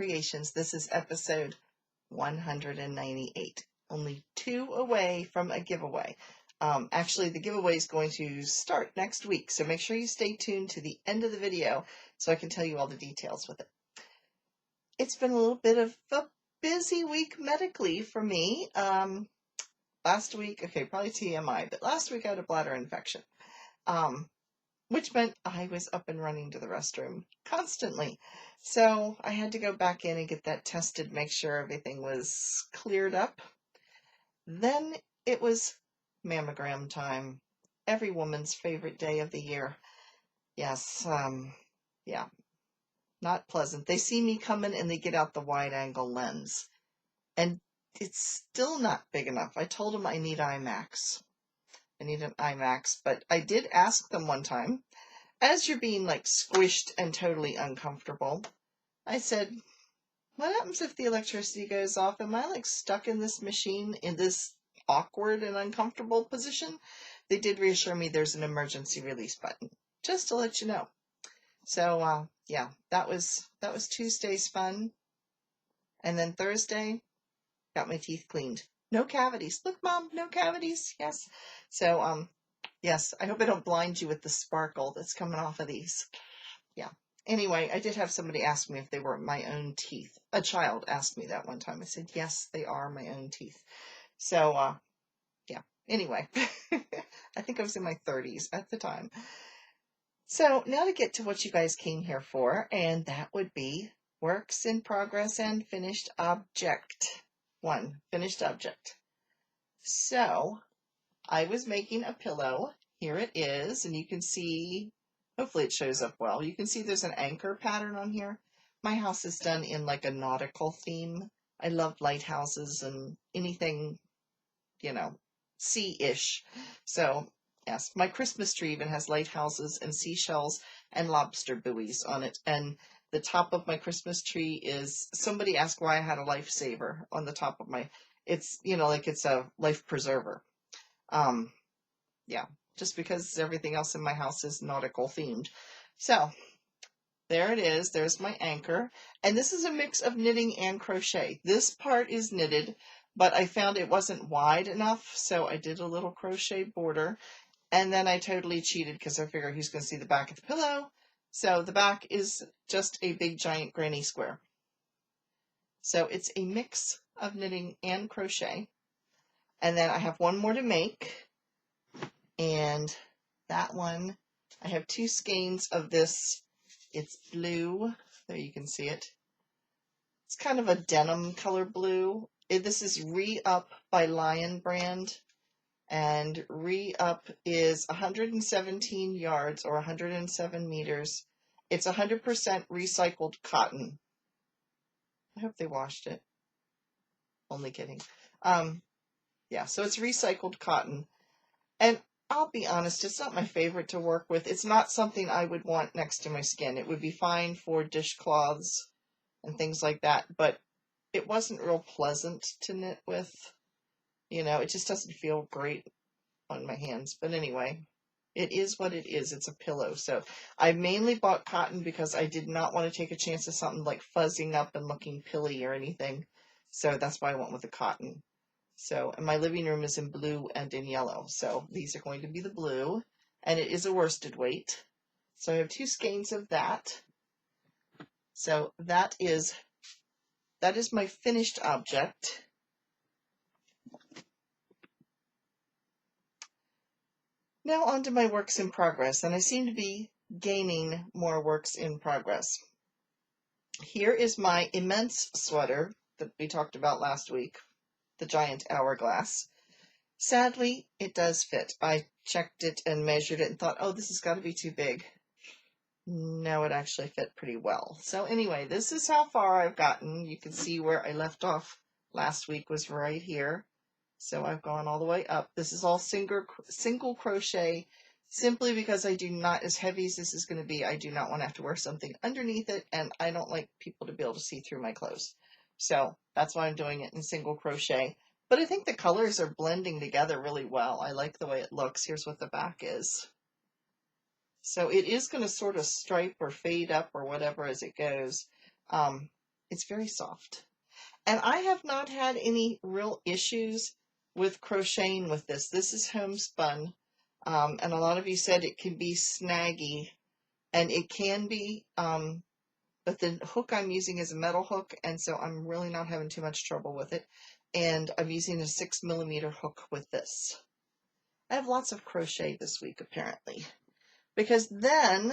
Creations. This is episode 198. Only 2 away from a giveaway. Actually, the giveaway is going to start next week, so make sure you stay tuned to the end of the video so I can tell you all the details with it. It's been a little bit of a busy week medically for me. Last week, okay, probably TMI, but last week I had a bladder infection. Which meant I was up and running to the restroom constantly. So I had to go back in and get that tested, make sure everything was cleared up. Then it was mammogram time. Every woman's favorite day of the year. Yes, yeah, not pleasant. They see me coming and they get out the wide angle lens. And it's still not big enough. I told them I need IMAX. I need an IMAX, but I did ask them one time, as you're being like squished and totally uncomfortable, I said, what happens if the electricity goes off? Am I like stuck in this machine in this awkward and uncomfortable position? They did reassure me there's an emergency release button, just to let you know. So, yeah, that was Tuesday's fun. And then Thursday, got my teeth cleaned. No cavities. Look, Mom, no cavities. Yes. So, yes, I hope I don't blind you with the sparkle that's coming off of these. Yeah. Anyway, I did have somebody ask me if they were my own teeth. A child asked me that one time. I said, yes, they are my own teeth. So, yeah. Anyway, I think I was in my 30s at the time. So now to get to what you guys came here for, and that would be works in progress and finished object. 1, finished object. So I was making a pillow. Here it is, and you can see, hopefully it shows up well. You can see there's an anchor pattern on here. My house is done in like a nautical theme. I love lighthouses and anything, you know, sea-ish. So yes, my Christmas tree even has lighthouses and seashells and lobster buoys on it. And the top of my Christmas tree is, somebody asked why I had a lifesaver on the top of my, it's, you know, like it's a life preserver. Yeah, just because everything else in my house is nautical themed. So there it is. There's my anchor. And this is a mix of knitting and crochet. This part is knitted, but I found it wasn't wide enough, so I did a little crochet border. And then I totally cheated because I figured he's going to see the back of the pillow. So the back is just a big giant granny square. So it's a mix of knitting and crochet. And then I have one more to make. And that one, I have 2 skeins of this. It's blue. There you can see it. It's kind of a denim color blue. This is Re-Up by Lion brand. And Re-Up is 117 yards or 107 meters. It's 100% recycled cotton. I hope they washed it. Only kidding. Yeah, so it's recycled cotton. And I'll be honest, it's not my favorite to work with. It's not something I would want next to my skin. It would be fine for dishcloths and things like that, but it wasn't real pleasant to knit with. You know, it just doesn't feel great on my hands. But anyway, it is what it is. It's a pillow. So I mainly bought cotton because I did not want to take a chance of something like fuzzing up and looking pilly or anything. So that's why I went with the cotton. So, and my living room is in blue and in yellow. So these are going to be the blue, and it is a worsted weight. So I have 2 skeins of that. So that is my finished object. Now on to my works in progress, and I seem to be gaining more works in progress. Here is my immense sweater that we talked about last week, the giant hourglass. Sadly, it does fit. I checked it and measured it and thought, oh, this has got to be too big. No, it actually fit pretty well. So anyway, this is how far I've gotten. You can see where I left off last week was right here. So I've gone all the way up. This is all single crochet, simply because I do not, as heavy as this is going to be, I do not want to have to wear something underneath it, and I don't like people to be able to see through my clothes. So that's why I'm doing it in single crochet. But I think the colors are blending together really well. I like the way it looks. Here's what the back is. So it is going to sort of stripe or fade up or whatever as it goes. It's very soft. And I have not had any real issues with crocheting with this. This is homespun. And a lot of you said it can be snaggy. And it can be, but the hook I'm using is a metal hook, and so I'm really not having too much trouble with it. And I'm using a 6mm hook with this. I have lots of crochet this week, apparently. Because then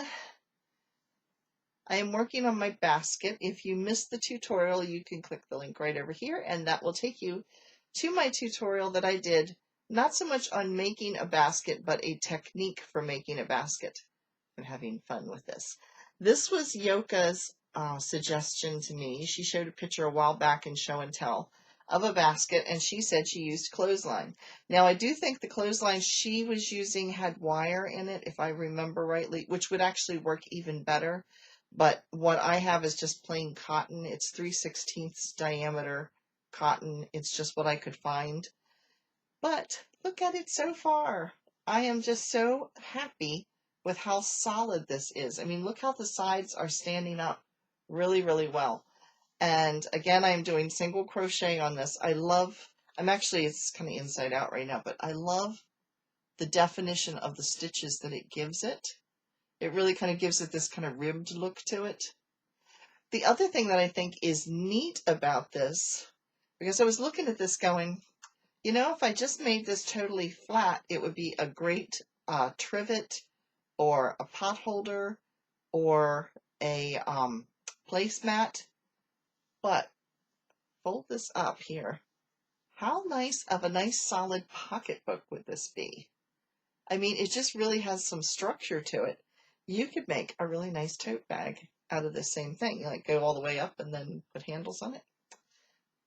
I am working on my basket. If you missed the tutorial, you can click the link right over here, and that will take you to my tutorial that I did, not so much on making a basket, but a technique for making a basket. I'm having fun with this. This was Yoka's suggestion to me. She showed a picture a while back in Show and Tell of a basket, and she said she used clothesline. Now, I do think the clothesline she was using had wire in it, if I remember rightly, which would actually work even better. But what I have is just plain cotton. It's 3/16 diameter cotton. It's just what I could find. But look at it so far. I am just so happy with how solid this is. I mean, look how the sides are standing up really, really well. And again, I'm doing single crochet on this. I'm actually, it's kind of inside out right now, but I love the definition of the stitches that it gives it. It really kind of gives it this kind of ribbed look to it. The other thing that I think is neat about this, because I was looking at this going, you know, if I just made this totally flat, it would be a great trivet or a pot holder or a placemat. But fold this up here. How nice of a nice solid pocketbook would this be? I mean, it just really has some structure to it. You could make a really nice tote bag out of the same thing. You like go all the way up and then put handles on it.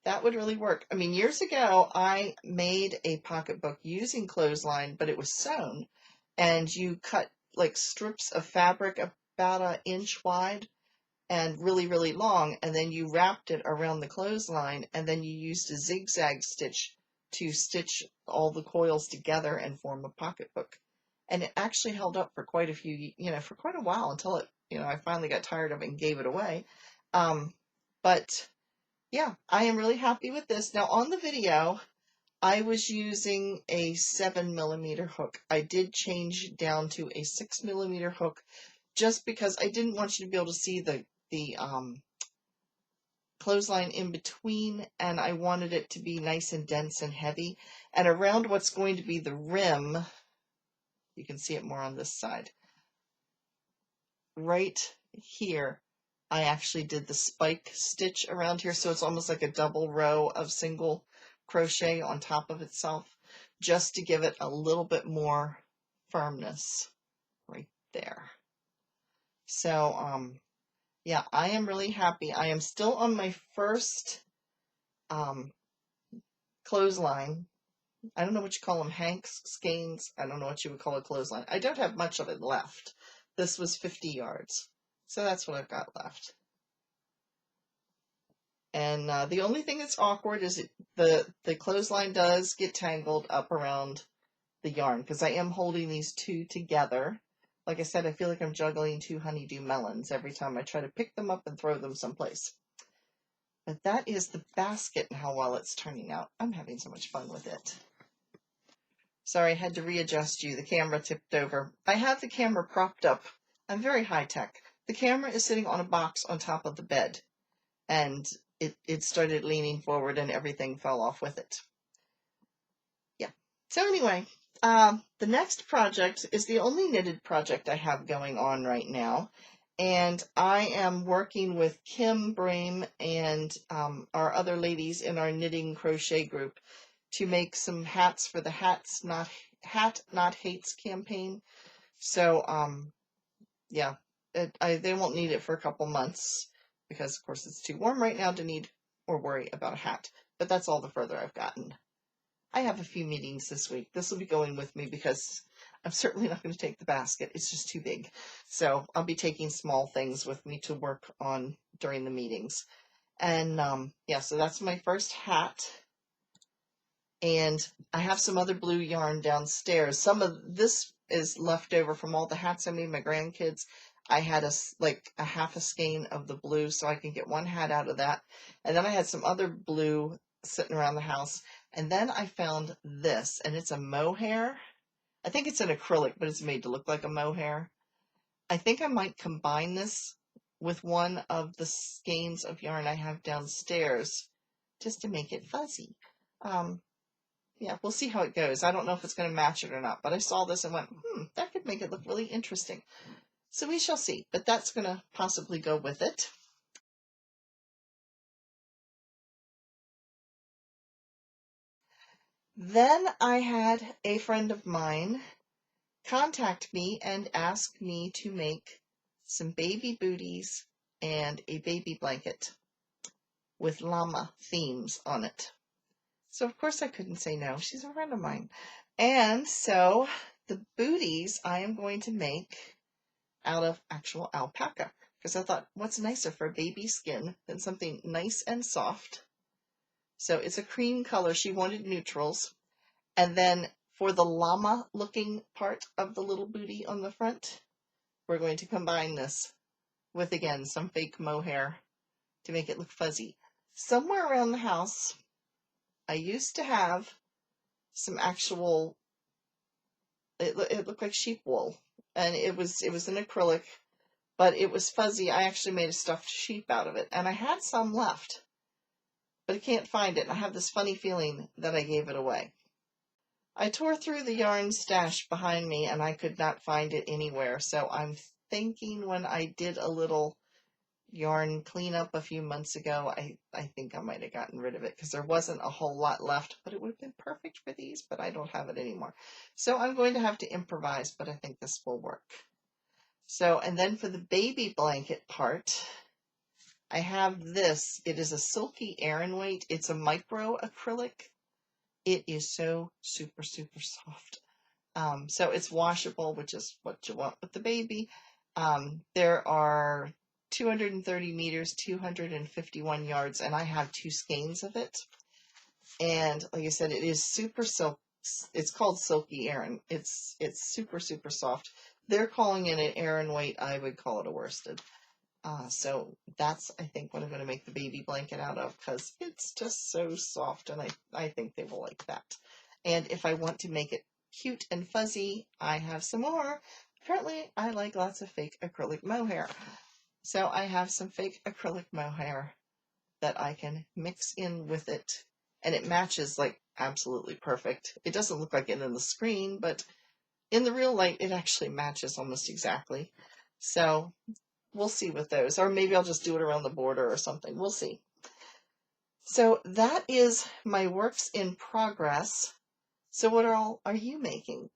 That would really work. I mean, years ago, I made a pocketbook using clothesline, but it was sewn. And you cut like strips of fabric about 1 inch wide and really, really long, and then you wrapped it around the clothesline, and then you used a zigzag stitch to stitch all the coils together and form a pocketbook. And it actually held up for quite a few, for quite a while until it, I finally got tired of it and gave it away. But yeah, I am really happy with this. Now on the video, I was using a 7mm hook. I did change down to a 6mm hook just because I didn't want you to be able to see the clothesline in between, and I wanted it to be nice and dense and heavy. And around what's going to be the rim, you can see it more on this side. Right here, I actually did the spike stitch around here, so it's almost like a double row of single crochet on top of itself, just to give it a little bit more firmness right there. So, yeah, I am really happy. I am still on my first clothesline. I don't know what you call them, hanks, skeins. I don't know what you would call a clothesline. I don't have much of it left. This was 50 yards. So that's what I've got left. And the only thing that's awkward is the clothesline does get tangled up around the yarn, because I am holding these two together. Like I said, I feel like I'm juggling 2 honeydew melons every time I try to pick them up and throw them someplace. But that is the basket and how well it's turning out. I'm having so much fun with it. Sorry, I had to readjust you. The camera tipped over. I have the camera propped up. I'm very high tech. The camera is sitting on a box on top of the bed, and it started leaning forward and everything fell off with it. Yeah. So anyway, the next project is the only knitted project I have going on right now. And I am working with Kim, Bream, and our other ladies in our knitting crochet group to make some hats for the Hat Not Hates campaign. So, yeah, they won't need it for a couple months because, of course, it's too warm right now to need or worry about a hat. But that's all the further I've gotten. I have a few meetings this week. This will be going with me because I'm certainly not going to take the basket. It's just too big. So I'll be taking small things with me to work on during the meetings. And yeah, so that's my first hat. And I have some other blue yarn downstairs. Some of this is left over from all the hats I made my grandkids. I had like a half a skein of the blue so I can get one hat out of that. And then I had some other blue sitting around the house. And then I found this, and it's a mohair. I think it's an acrylic, but it's made to look like a mohair. I think I might combine this with one of the skeins of yarn I have downstairs just to make it fuzzy. Yeah, we'll see how it goes. I don't know if it's going to match it or not, but I saw this and went, that could make it look really interesting. So we shall see, but that's going to possibly go with it. Then I had a friend of mine contact me and ask me to make some baby booties and a baby blanket with llama themes on it. So of course I couldn't say no. She's a friend of mine. And so the booties I am going to make out of actual alpaca, because I thought, what's nicer for baby skin than something nice and soft? So it's a cream color. She wanted neutrals. And then for the llama looking part of the little booty on the front, we're going to combine this with, again, some fake mohair to make it look fuzzy. Somewhere around the house, I used to have some actual, it looked like sheep wool, and it was an acrylic, but it was fuzzy. I actually made a stuffed sheep out of it, and I had some left, but I can't find it, and I have this funny feeling that I gave it away. I tore through the yarn stash behind me, and I could not find it anywhere, so I'm thinking when I did a little yarn cleanup a few months ago, I think I might have gotten rid of it because there wasn't a whole lot left, but it would have been perfect for these, but I don't have it anymore. So I'm going to have to improvise, but I think this will work. So, and then for the baby blanket part, I have this. It is a silky Aran weight. It's a micro acrylic. It is so super, super soft. So it's washable, which is what you want with the baby. There are 230 meters, 251 yards, and I have 2 skeins of it. And like I said, it is super silk. It's called Silky Aran. It's super, super soft. They're calling it an Aran weight. I would call it a worsted. So that's, I think, what I'm going to make the baby blanket out of, because it's just so soft, and I think they will like that. And if I want to make it cute and fuzzy, I have some more. Apparently, I like lots of fake acrylic mohair. So I have some fake acrylic mohair that I can mix in with it, and it matches like absolutely perfect. It doesn't look like it in the screen, but in the real light, it actually matches almost exactly. So we'll see with those, or maybe I'll just do it around the border or something. We'll see. So that is my works in progress. So what all are you making?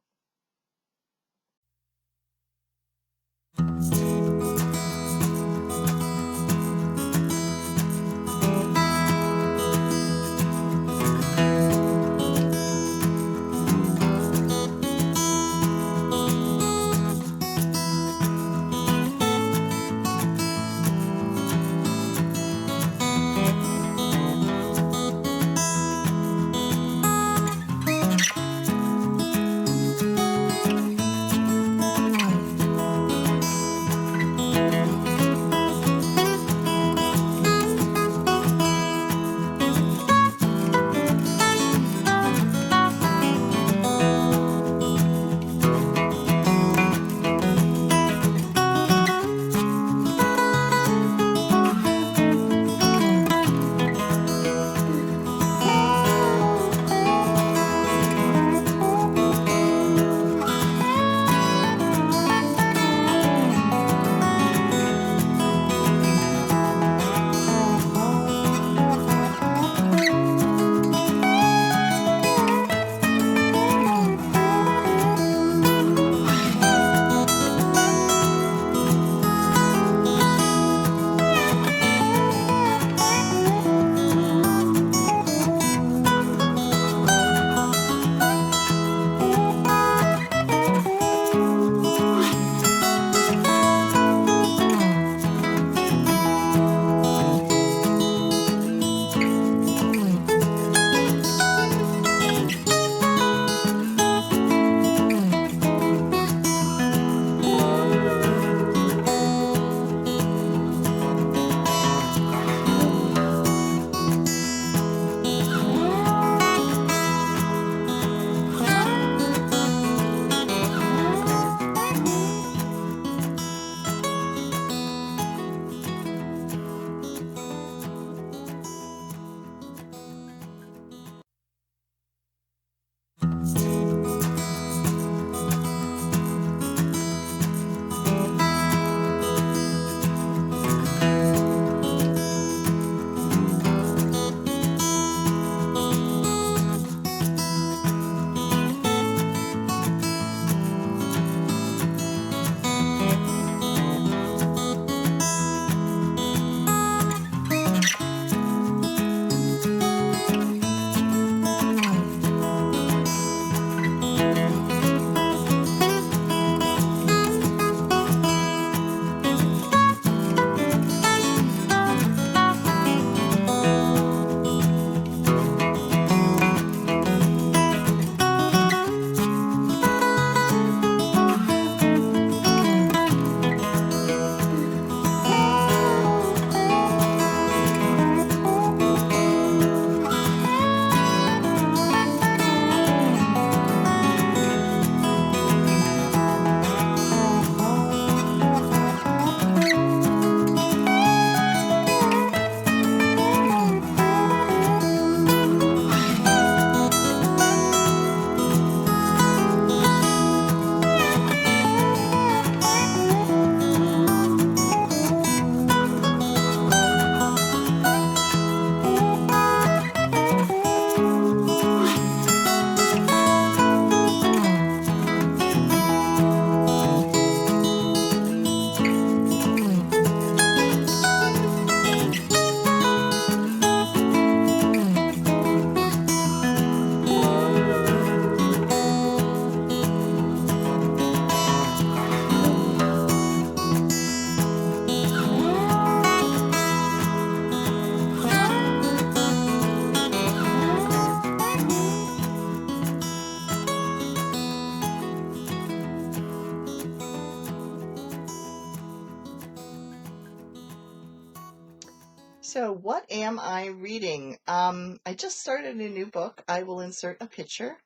So what am I reading? I just started a new book. I will insert a picture.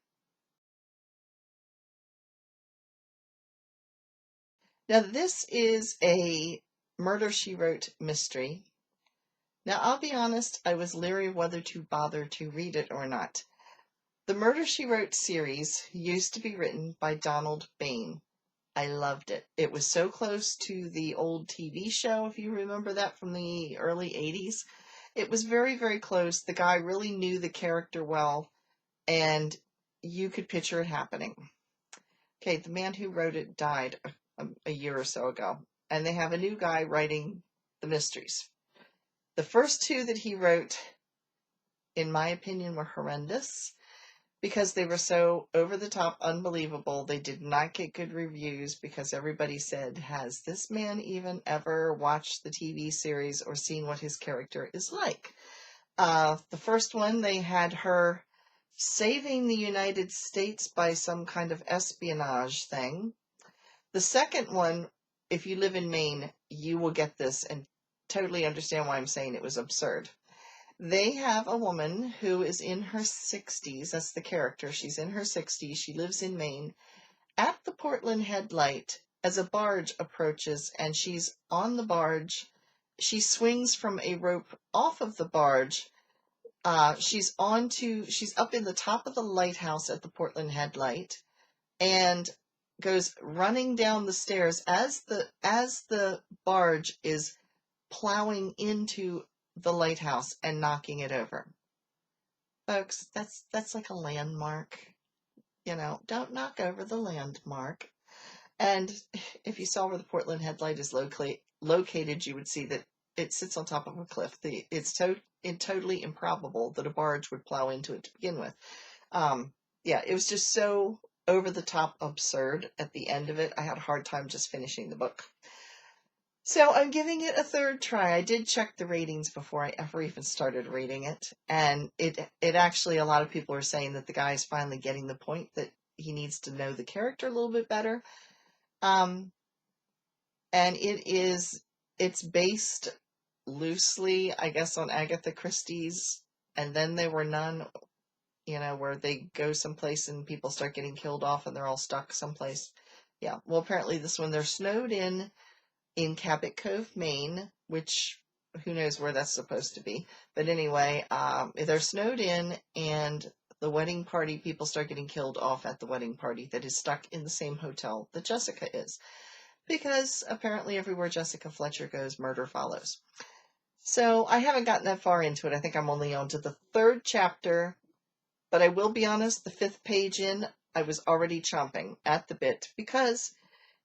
Now this is a Murder, She Wrote mystery. Now I'll be honest, I was leery whether to bother to read it or not. The Murder, She Wrote series used to be written by Donald Bain. I loved it. It was so close to the old TV show, if you remember that from the early 80s. It was very, very close. The guy really knew the character well, and you could picture it happening. Okay, the man who wrote it died a year or so ago, and they have a new guy writing the mysteries. The first two that he wrote, in my opinion, were horrendous because they were so over the top, unbelievable. They did not get good reviews because everybody said, has this man even ever watched the TV series or seen what his character is like? The first one, they had her saving the United States by some kind of espionage thing. The second one, if you live in Maine, you will get this and totally understand why I'm saying it was absurd. They have a woman who is in her 60s. That's the character. She's in her 60s. She lives in Maine. At the Portland Headlight, as a barge approaches and she's on the barge, she swings from a rope off of the barge. She's up in the top of the lighthouse at the Portland Headlight and goes running down the stairs as the barge is plowing into the lighthouse and knocking it over. Folks, that's like a landmark. You know, don't knock over the landmark. And if you saw where the Portland Headlight is located, you would see that it sits on top of a cliff. It's totally improbable that a barge would plow into it to begin with. Yeah, it was just so over the top absurd at the end of it. I had a hard time just finishing the book. So I'm giving it a third try. I did check the ratings before I ever even started reading it. And it actually, a lot of people are saying that the guy is finally getting the point that he needs to know the character a little bit better. And it's based loosely, I guess, on Agatha Christie's And Then There Were None, you know, where they go someplace and people start getting killed off and they're all stuck someplace. Yeah, well, apparently this one, they're snowed in Cabot Cove, Maine, which who knows where that's supposed to be. But anyway, they're snowed in, and the wedding party, people start getting killed off at the wedding party that is stuck in the same hotel that Jessica is. Because apparently everywhere Jessica Fletcher goes, murder follows. So I haven't gotten that far into it. I think I'm only on to the 3rd chapter. But I will be honest, the 5th page in, I was already chomping at the bit because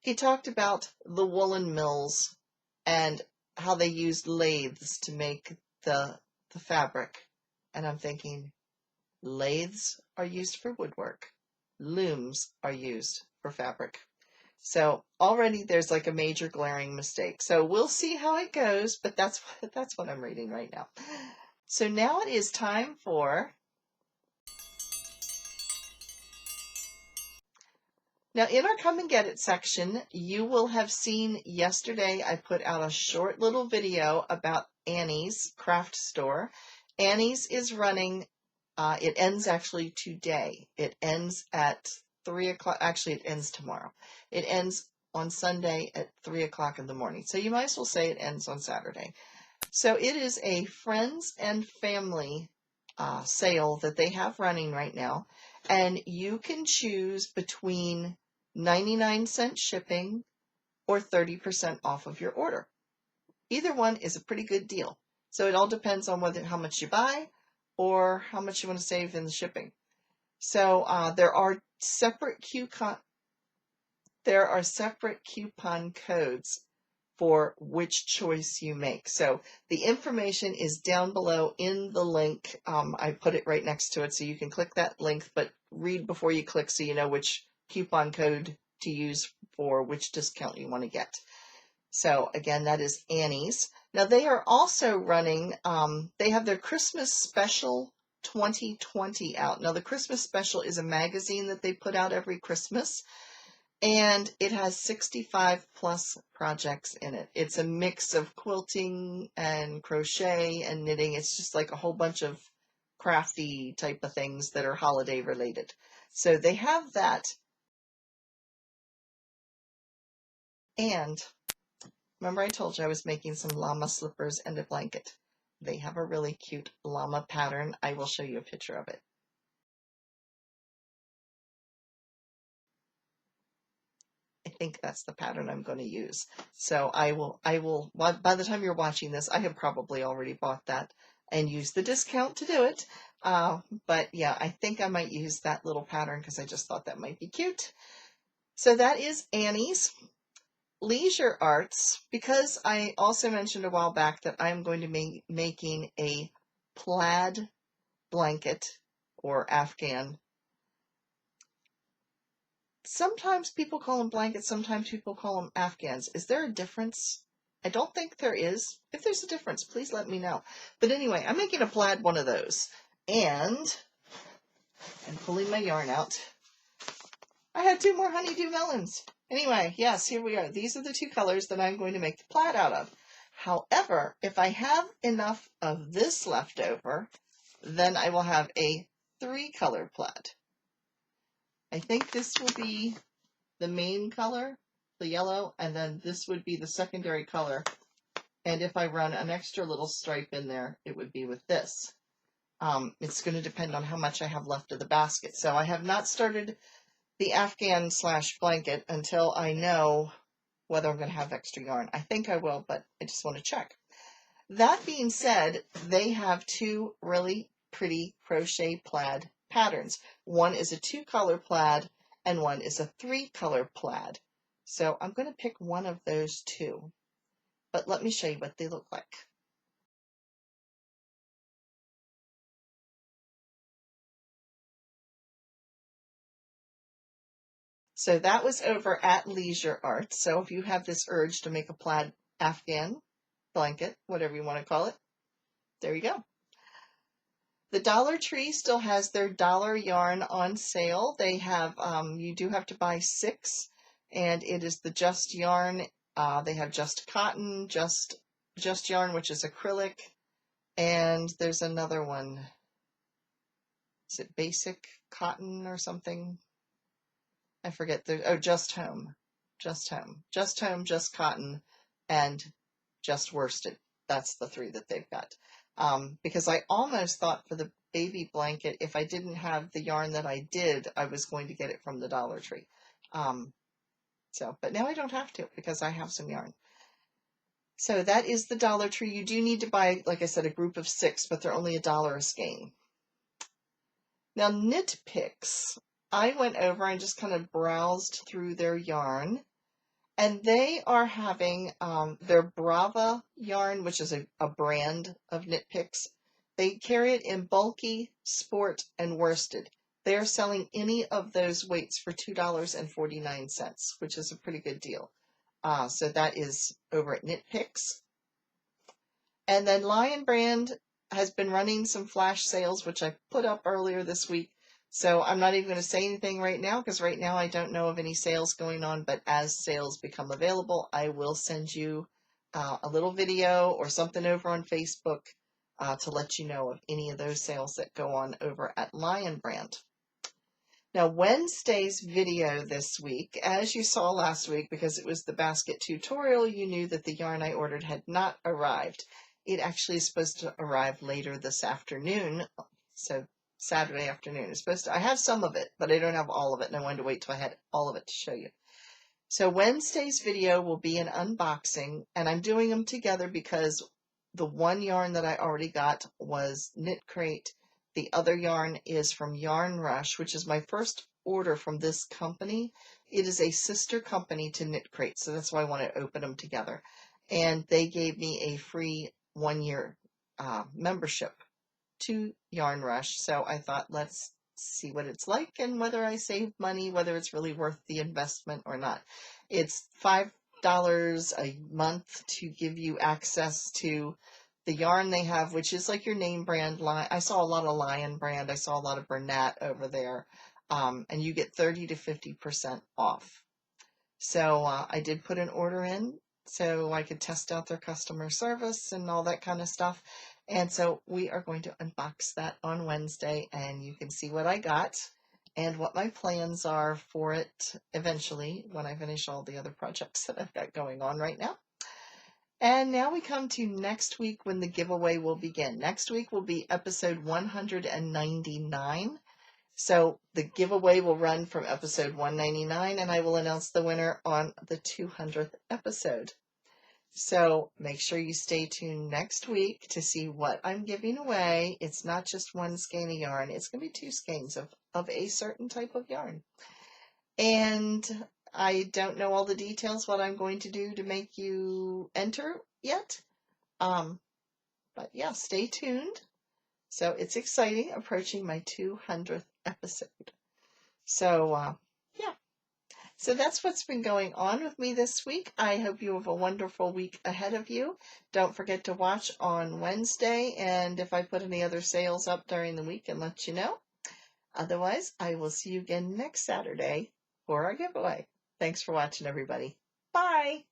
he talked about the woolen mills and how they used lathes to make the fabric. And I'm thinking, lathes are used for woodwork. Looms are used for fabric. So already there's like a major glaring mistake. So we'll see how it goes, but that's what I'm reading right now. So now it is time for... Now, in our Come and Get It section, you will have seen yesterday I put out a short little video about Annie's craft store. Annie's is running, it ends actually today. It ends at 3 o'clock. Actually, it ends tomorrow. It ends on Sunday at 3 o'clock in the morning. So you might as well say it ends on Saturday. So it is a friends and family sale that they have running right now. And you can choose between 99-cent shipping or 30% off of your order. Either one is a pretty good deal. So it all depends on how much you buy or how much you want to save in the shipping. So there are separate coupon codes for which choice you make. So the information is down below in the link. I put it right next to it so you can click that link, but read before you click so you know which coupon code to use for which discount you want to get. So again, that is Annie's. Now they are also running, they have their Christmas Special 2020 out. Now the Christmas Special is a magazine that they put out every Christmas. and it has 65 plus projects in it. It's a mix of quilting and crochet and knitting. It's just like a whole bunch of crafty type of things that are holiday related. So they have that. And remember I told you I was making some llama slippers and a blanket. They have a really cute llama pattern. I will show you a picture of it. I think that's the pattern I'm going to use. So I will, by the time you're watching this, I have probably already bought that and used the discount to do it. But yeah, I think I might use that little pattern because I just thought that might be cute. So that is Annie's. Leisure Arts, because I also mentioned a while back that I'm going to be making a plaid blanket or afghan. Sometimes people call them blankets, sometimes people call them afghans. Is there a difference? I don't think there is. If there's a difference, please let me know. But anyway, I'm making a plaid one of those. And I'm pulling my yarn out. I had 2 more honeydew melons. Anyway, yes, here we are. These are the 2 colors that I'm going to make the plaid out of. However, if I have enough of this left over, then I will have a 3-color plaid. I think this will be the main color, the yellow, and then this would be the secondary color. And if I run an extra little stripe in there, it would be with this. It's going to depend on how much I have left of the basket. So I have not started the afghan / blanket until I know whether I'm going to have extra yarn. I think I will, but I just want to check. That being said, they have 2 really pretty crochet plaid patterns. One is a 2-color plaid and one is a 3-color plaid. So I'm going to pick one of those 2. But let me show you what they look like. So that was over at Leisure Arts. So if you have this urge to make a plaid afghan blanket, whatever you want to call it, there you go. The Dollar Tree still has their dollar yarn on sale. They have, you do have to buy 6, and it is the Just Yarn. They have Just Cotton, Just Yarn, which is acrylic, and there's another one. Is it Basic Cotton or something? I forget. Just Home, Just Cotton, and Just Worsted. That's the 3 that they've got. Because I almost thought for the baby blanket, if I didn't have the yarn that I did, I was going to get it from the Dollar Tree. But now I don't have to because I have some yarn. So that is the Dollar Tree. You do need to buy, like I said, a group of 6, but they're only $1 a skein. Now, Knit Picks. I went over and just kind of browsed through their yarn, and they are having their Brava yarn, which is a brand of Knit Picks. They carry it in bulky, sport, and worsted. They are selling any of those weights for $2.49, which is a pretty good deal. So that is over at Knit Picks. And then Lion Brand has been running some flash sales, which I put up earlier this week. So I'm not even going to say anything right now because right now I don't know of any sales going on, but as sales become available, I will send you a little video or something over on Facebook to let you know of any of those sales that go on over at Lion Brand. Now, Wednesday's video this week, as you saw last week, because it was the basket tutorial, you knew that the yarn I ordered had not arrived. It actually is supposed to arrive later this afternoon, so Saturday afternoon. It's supposed to, I have some of it, but I don't have all of it, and I wanted to wait till I had all of it to show you. So Wednesday's video will be an unboxing, and I'm doing them together because the one yarn that I already got was Knit Crate. The other yarn is from Yarn Rush, which is my first order from this company. It is a sister company to Knit Crate, so that's why I want to open them together. And they gave me a free 1-year membership to Yarn Rush, so I thought, let's see what it's like and whether I save money, whether it's really worth the investment or not. It's $5 a month to give you access to the yarn they have, which is like your name brand line. I saw a lot of Lion Brand. I saw a lot of Bernat over there. And you get 30 to 50% off. So I did put an order in so I could test out their customer service and all that kind of stuff. And so we are going to unbox that on Wednesday, and you can see what I got and what my plans are for it eventually when I finish all the other projects that I've got going on right now. And now we come to next week when the giveaway will begin. Next week will be episode 199. So the giveaway will run from episode 199, and I will announce the winner on the 200th episode. So make sure you stay tuned next week to see what I'm giving away. It's not just one skein of yarn. It's going to be 2 skeins of a certain type of yarn. And I don't know all the details what I'm going to do to make you enter yet. But yeah, stay tuned. So it's exciting, approaching my 200th episode. So yeah. So that's what's been going on with me this week. I hope you have a wonderful week ahead of you. Don't forget to watch on Wednesday, and if I put any other sales up during the week, and let you know. Otherwise, I will see you again next Saturday for our giveaway. Thanks for watching, everybody. Bye!